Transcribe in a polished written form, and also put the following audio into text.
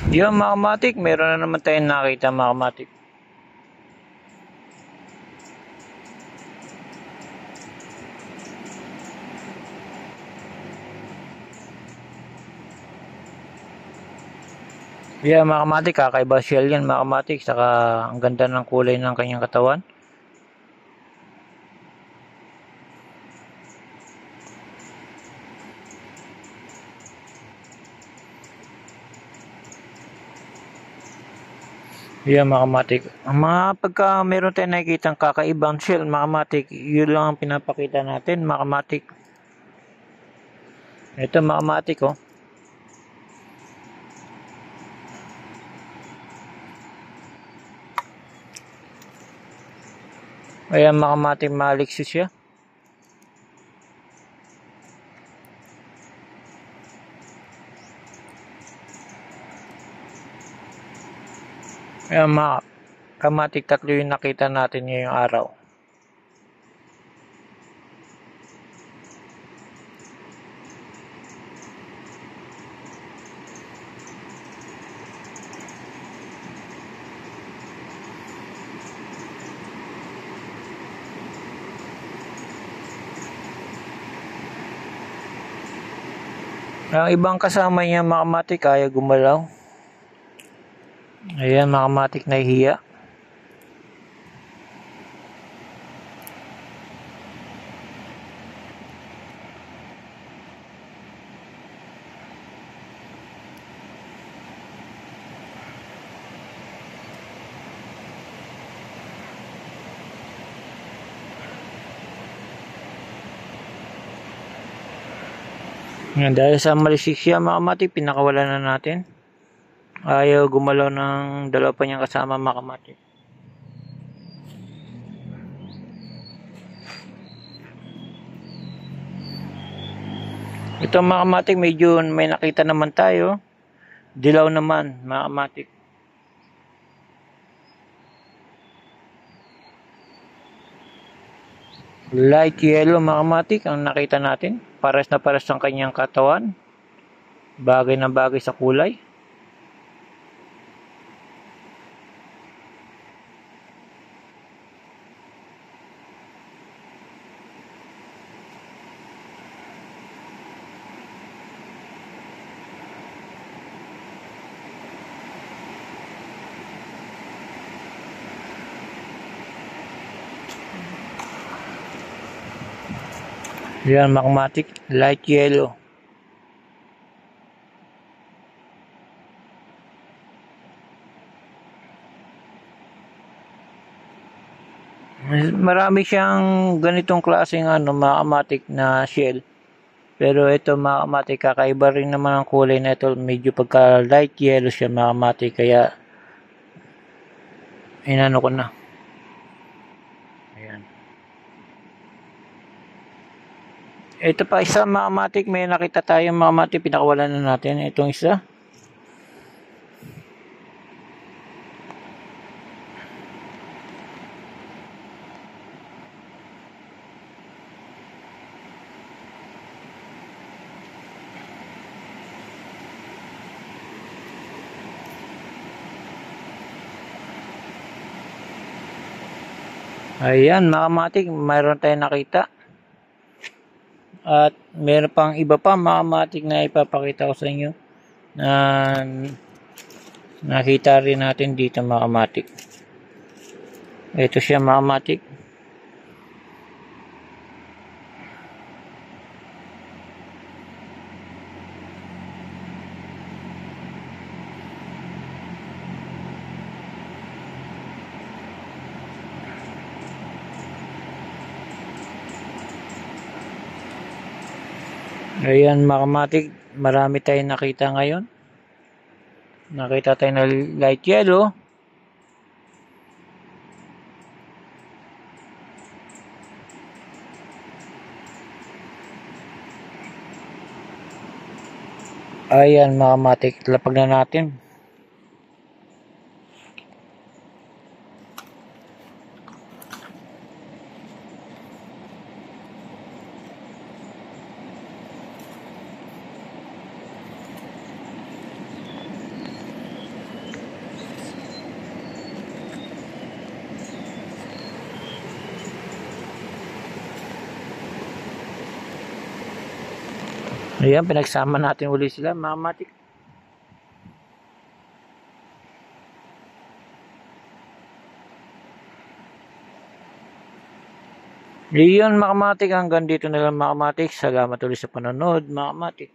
Yun mga kamatik, meron na naman tayong nakita mga kamatik. Yeah mga kamatik, kakaiba shell yan mga kamatik, saka ang ganda ng kulay ng kanyang katawan. Yeah mga kamatik, pagka meron tayong nakikita kakaibang shell mga kamatik, yun lang ang pinapakita natin mga kamatik. Ito mga kamatik oh. Ayan mga kamatik, malikso siya. Ayan mga kamatik, tatlo yung nakita natin ngayong araw. Ang ibang kasama niya mga kamatik kaya gumalaw. Ayan mga kamatik, nahihiya. Yan, dahil sa malisik siya mga kamatik, pinakawalan na natin. Ayaw gumalaw ng dalawa pa niyang kasama mga kamatik. Ito mga kamatik, medyo may nakita naman tayo. Dilaw naman mga kamatik. Light yellow mga kamatik ang nakita natin. Pares na pares ang kanyang katawan. Bagay na bagay sa kulay. Yan mga kamatik, light yellow. Marami siyang ganitong klaseng mga kamatik na shell. Pero ito mga kamatik, kakaiba rin naman ang kulay na ito. Medyo pagka light yellow siya mga kamatik, kaya inano ko na. Ayan. Ito pa isa mga kamatik, may nakita tayo mga kamatik, pinakawalan na natin itong isa. Ayan mga kamatik, mayroon tayong nakita. At meron pang iba pa mga kamatik na ipapakita ko sa inyo na nakita rin natin dito mga kamatik. Ito siya mga kamatik. Ayan mga kamatik, marami tayong nakita ngayon. Nakita tayo na light yellow. Ayan mga kamatik, lapag na natin. Ayan, pinagsama natin uli sila, mga kamatik. Iyon, mga kamatik, hanggang dito na lang, mga kamatik. Salamat ulit sa panonood, mga kamatik.